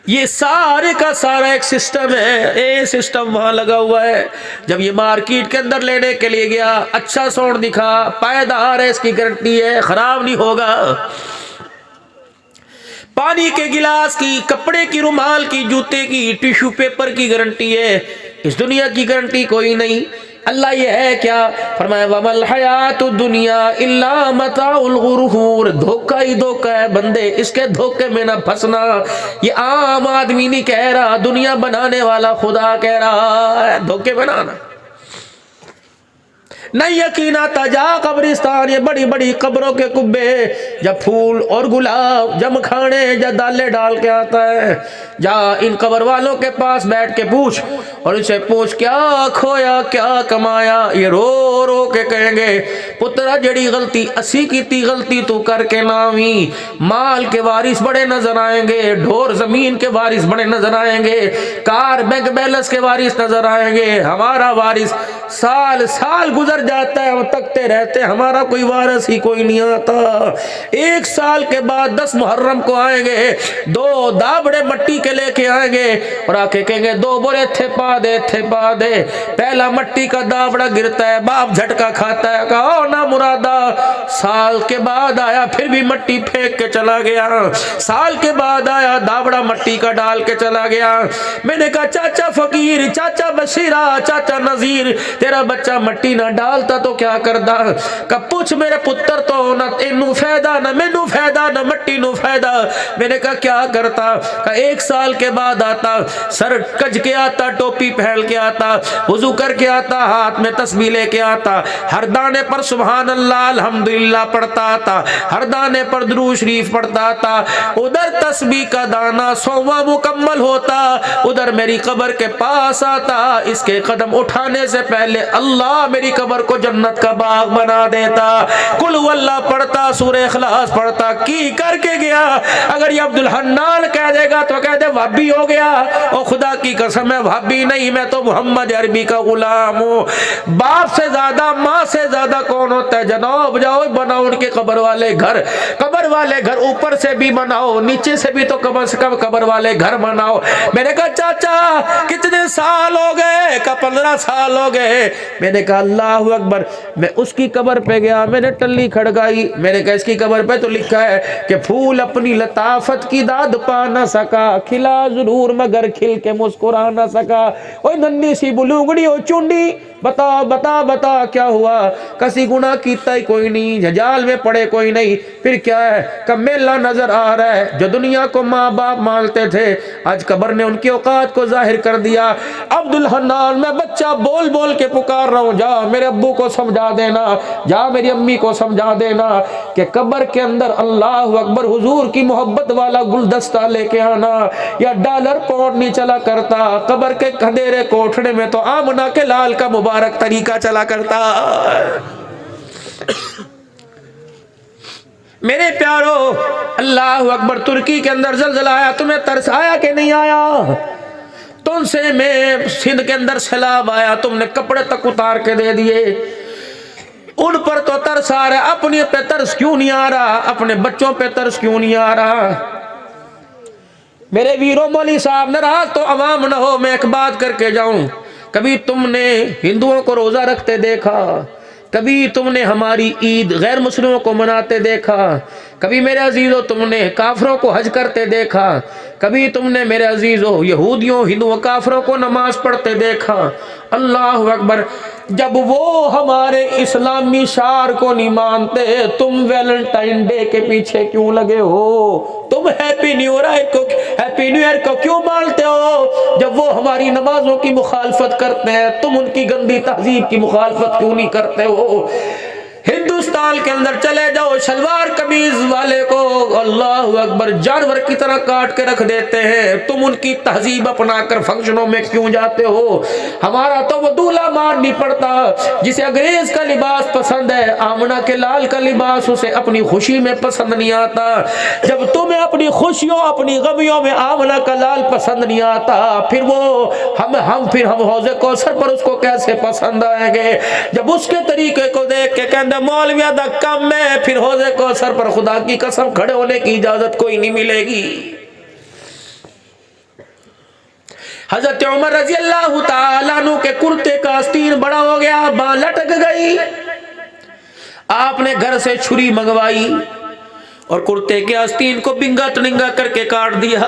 یہ سارے کا سارا ایک سسٹم ہے، یہ سسٹم وہاں لگا ہوا ہے۔ جب یہ مارکیٹ کے اندر لینے کے لیے گیا، اچھا ساؤنڈ دکھا، پائیدار ہے، اس کی گارنٹی ہے، خراب نہیں ہوگا، پانی کے گلاس کی، کپڑے کی، رومال کی، جوتے کی، ٹیشو پیپر کی گارنٹی ہے، اس دنیا کی گارنٹی کوئی نہیں۔ اللہ یہ ہے کیا فرمایا، وَمَا الْحَيَاةُ الدُّنْيَا إِلَّا مَتَاعُ الْغُرُورِ، دھوکہ ہی دھوکہ ہے بندے، اس کے دھوکے میں نہ پھنسنا۔ یہ عام آدمی نہیں کہہ رہا، دنیا بنانے والا خدا کہہ رہا ہے، دھوکے بنانا نہیں یقین آتا۔ جا قبرستان، یہ بڑی بڑی قبروں کے کبے، جب پھول اور گلاب، جب مکھانے، جب دالے ڈال کے آتا ہے، جا ان قبر والوں کے پاس بیٹھ کے پوچھ، اور ان سے پوچھ کیا کھویا کیا کمایا، یہ رو رو کے کہیں گے پترا جڑی غلطی اسی کی تی غلطی تو کر کے نامی۔ مال کے وارث بڑے نظر آئیں گے، ڈھور زمین کے وارث بڑے نظر آئیں گے، کار بینک بیلنس کے وارث نظر آئیں گے، ہمارا وارث سال سال گزر جاتا ہے، ہم تکتے رہتے ہیں، ہمارا کوئی وارث ہی کوئی نہیں آتا۔ ایک سال کے بعد 10 محرم کو آئیں گے، 2 دابڑے مٹی کے لے کے آئیں گے، اور آ کے کہیں گے 2 بولے تھے پا دے تھے پا دے۔ پہلا مٹی کا دابڑا گرتا ہے، باپ جھٹکا کھاتا ہے، کہا نا مرادا، سال کے بعد آیا پھر بھی مٹی پھینک کے چلا گیا، سال کے بعد آیا دابڑا مٹی کا ڈال کے چلا گیا۔ میں نے کہا چاچا فقیر، چاچا بشیرہ، چاچا نذیر، تیرا بچہ مٹی نہ ڈالتا تو کیا کردا؟ کہ پوچھ میرے پتر تو نہ اینو فائدہ نہ مینو فائدہ نہ مٹی نو فائدہ۔ میں نے کہا کیا کرتا؟ کہ 1 سال کے بعد آتا، سر کج کے آتا، ٹوپی پہن کے آتا، وضو کر کے آتا، ہاتھ میں تسبیح لے کے آتا، ہر دانے پر سبحان اللہ الحمدللہ پڑھتا آتا، ہر دانے پر درود شریف پڑھتا آتا۔ ادھر تسبیح کا دانہ 100واں مکمل ہوتا، ادھر میری قبر کے پاس آتا، اس کے قدم اٹھانے سے پہلے اللہ میری قبر کو جنت کا باغ بنا دیتا، قل هو اللہ پڑھتا، سورہ اخلاص پڑھتا، کی کر کے گیا۔ اگر یہ عبدالحنان کہہ دے گا تو کہہ دے وہابی ہو گیا، اور خدا کی قسم ہے وہابی نہیں، میں تو محمد عربی کا غلام ہوں۔ باپ سے زیادہ، ماں سے زیادہ کون ہوتا ہے؟ جناب جاؤ بناؤ ان کے قبر والے گھر، قبر والے گھر اوپر سے بھی بناؤ، نیچے سے بھی تو کم سے کم قبر والے گھر بناؤ۔ میں نے کہا چاچا کتنے سال ہو گئے؟ کہ 15 سال ہو گئے۔ میں نے کہا اللہ اکبر۔ میں اس کی قبر پہ گیا، میں نے ٹلی کھڑکائی، میں نے کہا اس کی قبر پہ تو لکھا ہے کہ پھول اپنی لطافت کی داد پا نہ سکا، کھلا ضرور مگر کھل کے مسکرا نہ سکا۔ اوہ ننھی سی بلوگڑی ہو چونڈی، بتا بتا بتا کیا ہوا؟ کسی گناہ کیتا ہی کوئی نہیں، جھجال میں پڑے کوئی نہیں، پھر کیا ہے کہ میلہ نظر آ رہا ہے۔ جو دنیا کو ماں باپ مانتے تھے، آج قبر نے ان کی اوقات کو ظاہر کر دیا۔ عبدالحنان میں بچہ بول بول کے پکار رہا ہوں، جا میرے ابو کو سمجھا دینا، جا میری امی کو سمجھا دینا کہ قبر کے اندر اللہ اکبر حضور کی محبت والا گلدستہ لے کے آنا، یا ڈالر پاؤنڈ نہیں چلا کرتا۔ قبر کے اندھیرے کوٹھڑے میں تو آمنہ کے لال کا مبارک طریقہ چلا کرتا۔ میرے پیارو اللہ اکبر، ترکی کے اندر زلزلہ آیا، تمہیں ترس آیا کہ نہیں آیا؟ تم سے میں سندھ کے اندر سیلاب آیا، تم نے کپڑے تک اتار کے دے دیے، ان پر تو ترس آ رہا ہے، اپنے پہ ترس کیوں نہیں آ رہا؟ اپنے بچوں پہ ترس کیوں نہیں آ رہا؟ میرے ویرو مولوی صاحب ناراض تو عوام نہ ہو، میں ایک بات کر کے جاؤں، کبھی تم نے ہندوؤں کو روزہ رکھتے دیکھا؟ کبھی تم نے ہماری عید غیر مسلموں کو مناتے دیکھا؟ کبھی میرے عزیزوں تم نے کافروں کو حج کرتے دیکھا؟ کبھی تم نے میرے عزیزوں یہودیوں ہندوؤں کافروں کو نماز پڑھتے دیکھا؟ اللہ اکبر۔ جب وہ ہمارے اسلامی شعار کو نہیں مانتے، تم ویلنٹائن ڈے کے پیچھے کیوں لگے ہو؟ تم ہیپی نیو ایئر کو کیوں مانتے ہو؟ جب وہ ہماری نمازوں کی مخالفت کرتے ہیں، تم ان کی گندی تہذیب کی مخالفت کیوں نہیں کرتے ہو؟ ہندوستان کے اندر چلے جاؤ، شلوار قمیض والے کو اللہ اکبر جانور کی طرح کاٹ کے رکھ دیتے ہیں، تم ان کی تہذیب اپنا کر فنکشنوں میں کیوں جاتے ہو؟ ہمارا تو وہ دولہا مار نہیں پڑتا جسے انگریز کا لباس پسند ہے، آمنہ کے لال کا لباس اسے اپنی خوشی میں پسند نہیں آتا۔ جب تمہیں اپنی خوشیوں اپنی غمیوں میں آمنہ کا لال پسند نہیں آتا، پھر وہ ہم حوض کوثر پر اس کو کیسے پسند آئیں گے؟ جب اس کے طریقے کو دیکھ کے کہندے مولویہ دا کم ہے، پھر حوض کوثر پر خدا کی قسم کھڑے ہونے کی اجازت کوئی نہیں ملے گی۔ حضرت عمر رضی اللہ تعالیٰ عنہ کے کرتے کا آستین بڑا ہو گیا، باں لٹک گئی، آپ نے گھر سے چھری منگوائی اور کرتے کے آستین کو بنگا تنگا کر کے کاٹ دیا۔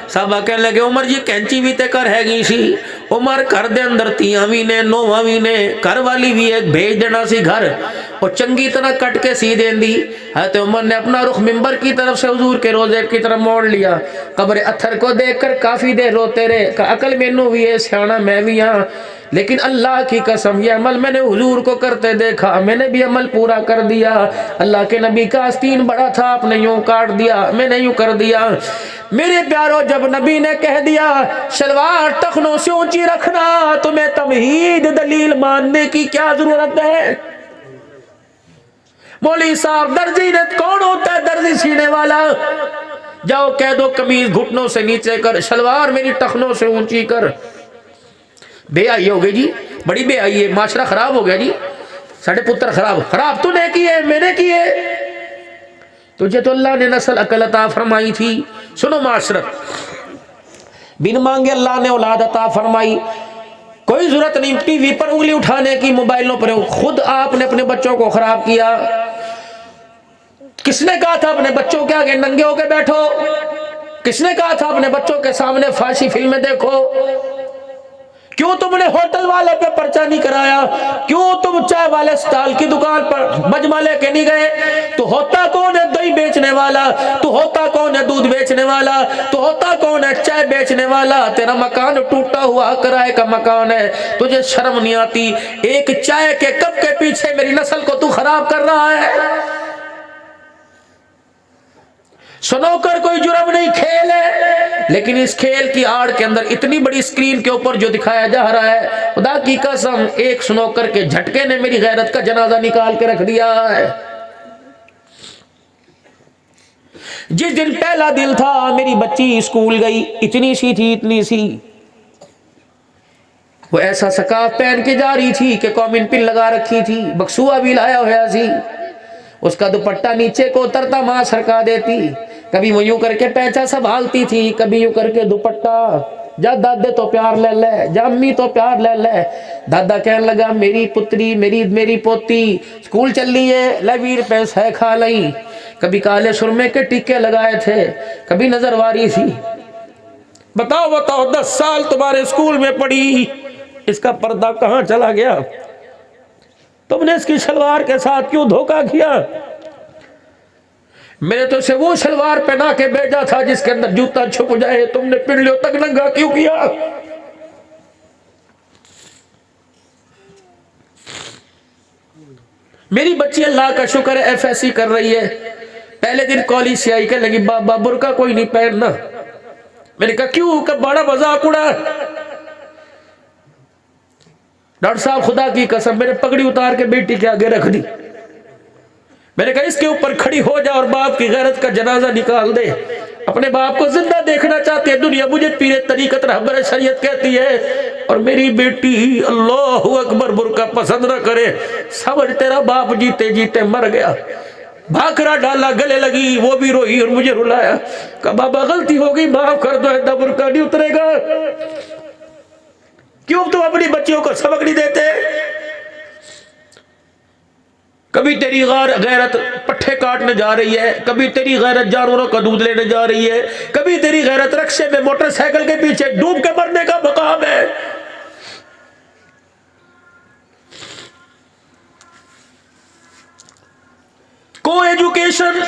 صحابہ کہنے لگے عمر جی کینچی بھی تے کر ہے گی سی۔ عمر گھر دے اندر تیاں بھی نے نوواں بھی نے، گھر والی بھی ایک بھیج دینا سی گھر، اور چنگی طرح کٹ کے سی دین دی۔ حضرت عمر نے اپنا رخ منبر کی طرف سے حضور کے روزے کی طرف موڑ لیا، قبر اتھر کو دیکھ کر کافی دیر روتے رہے کہ عقل مینوں بھی ہے، سیاںا میں بھی ہاں، لیکن اللہ کی قسم یہ عمل میں نے حضور کو کرتے دیکھا، میں نے بھی عمل پورا کر دیا۔ اللہ کے نبی کا آستین بڑا تھا، آپ نے یوں کاٹ دیا، میں نے یوں کر دیا۔ میرے پیارو جب نبی نے کہہ دیا شلوار ٹخنوں سے اونچی رکھنا، تمہیں تمہید دلیل ماننے کی کیا ضرورت ہے؟ مولوی صاحب درزی نے کون ہوتا ہے؟ درزی سینے والا، جاؤ کہہ دو قمیض گھٹنوں سے نیچے کر، شلوار میری ٹخنوں سے اونچی کر۔ بے آئی ہو گئی جی، بڑی بے آئی ہے، معاشرہ خراب ہو گیا جی، ساڑھے پتر خراب تو نے کیے، میں نے کیے۔ تجھے تو اللہ نے نسل عقل عطا فرمائی تھی۔ سنو معاشرت، بن مانگے اللہ نے اولاد عطا فرمائی، کوئی ضرورت نہیں ٹی وی پر انگلی اٹھانے کی، موبائلوں پر، خود آپ نے اپنے بچوں کو خراب کیا۔ کس نے کہا تھا اپنے بچوں کے آگے ننگے ہو کے بیٹھو؟ کس نے کہا تھا اپنے بچوں کے سامنے فحاشی فلمیں دیکھو؟ کیوں تم نے ہوٹل والے پہ پرچہ نہیں کرایا؟ کیوں تم چائے والے سٹال کی دکان پر مجمع لے کے نہیں گئے؟ تو ہوتا کون ہے دہی بیچنے والا؟ تو ہوتا کون ہے دودھ بیچنے والا؟ تو ہوتا کون ہے چائے بیچنے والا؟ تیرا مکان ٹوٹا ہوا کرائے کا مکان ہے، تجھے شرم نہیں آتی؟ ایک چائے کے کپ کے پیچھے میری نسل کو تو خراب کر رہا ہے۔ سنوکر کوئی جرم نہیں، کھیل ہے، لیکن اس کھیل کی آڑ کے اندر اتنی بڑی سکرین کے اوپر جو دکھایا جا رہا ہے، خدا کی قسم ایک سنوکر کے جھٹکے نے میری غیرت کا جنازہ نکال کے رکھ دیا ہے۔ جس دن پہلا دن تھا میری بچی اسکول گئی، اتنی سی تھی، اتنی سی، وہ ایسا سکارف پہن کے جا رہی تھی کہ کومن پن لگا رکھی تھی، بکسوا بھی لایا ہوا سی، اس کا دوپٹہ نیچے کو اترتا ماں سرکا دیتی، کبھی وہ یوں کر کے پیچا سنبھالتی تھی، کبھی یوں کر کے دوپٹہ، جا دادے تو پیار لے لے، جا امی تو پیار لے لے۔ دادا کہنے لگا میری پتری، میری پوتی اسکول چل رہی ہے، لے ویر پیسہ ہے کھا لئی۔ کبھی کالے سرمے کے ٹکے لگائے تھے، کبھی نظر واری تھی۔ بتاؤ 10 سال تمہارے اسکول میں پڑھی، اس کا پردہ کہاں چلا گیا؟ تم نے اس کی شلوار کے ساتھ کیوں دھوکہ کیا؟ میں نے تو اسے وہ شلوار پہنا کے بھیجا تھا جس کے اندر جوتا چھپ جائے، تم نے پنڈلیوں تک ننگا کیوں کیا؟ میری بچی اللہ کا شکر ہے FSC کر رہی ہے، پہلے دن کالج سے آئی کہ لگی بابا برقع کوئی نہیں پہننا۔ میں نے کہا کیوں؟ کہ بڑا مذاق اڑا۔ ڈاکٹر صاحب خدا کی قسم میں نے پگڑی اتار کے بیٹی کے آگے رکھ دی، میں نے کہا اس کے اوپر کھڑی ہو جا اور باپ کی غیرت کا جنازہ نکال دے۔ اپنے باپ کو زندہ دیکھنا چاہتے ہیں دنیا، مجھے پیر طریقت رہبر شریعت کہتی ہے، اور میری بیٹی اللہ اکبر برقع پسند نہ کرے، سمجھ تیرا باپ جیتے جیتے مر گیا۔ بھاکرا ڈالا، گلے لگی، وہ بھی روئی اور مجھے رلایا، کہا بابا غلطی ہو گئی معاف کر دو، ایسا برقع نہیں اترے گا۔ کیوں تم اپنی بچیوں کو سبق نہیں دیتے؟ کبھی تیری غیرت پٹھے کاٹنے جا رہی ہے، کبھی تیری غیرت جانوروں کا دودھ لینے جا رہی ہے، کبھی تیری غیرت رکشے میں موٹر سائیکل کے پیچھے ڈوب کے مرنے کا مقام ہے۔ کو ایجوکیشن،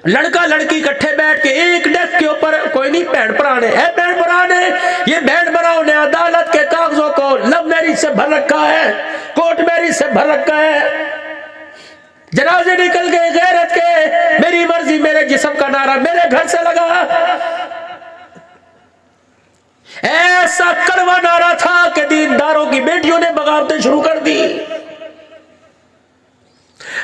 لڑکا لڑکی کٹھے بیٹھ کے ایک ڈیسک کے اوپر، کوئی نہیں بہن پرانے ہے، بہن پرانے، یہ بہن براؤں نے عدالت کے کاغذوں کو لو میرج سے بھر رکھا ہے، کورٹ میرج سے بھر رکھا ہے۔ جنازے نکل گئے غیرت کے، میری مرضی میرے جسم کا نعرہ میرے گھر سے لگا۔ ایسا کڑوا نعرہ تھا کہ دینداروں کی بیٹیوں نے بغاوتیں شروع کر دی۔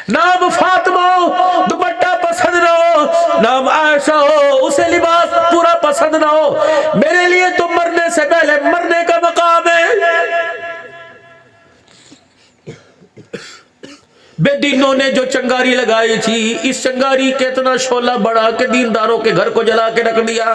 نام فاطمہ ہو دوپٹہ پسند نہ ہو، نام عائشہ ہو اسے لباس پورا پسند نہ ہو، میرے لیے تو مرنے سے پہلے مرنے کا مقام ہے۔ بے دینوں نے جو چنگاری لگائی تھی، اس چنگاری کے اتنا شعلہ بڑھا کہ دینداروں کے گھر کو جلا کے رکھ دیا۔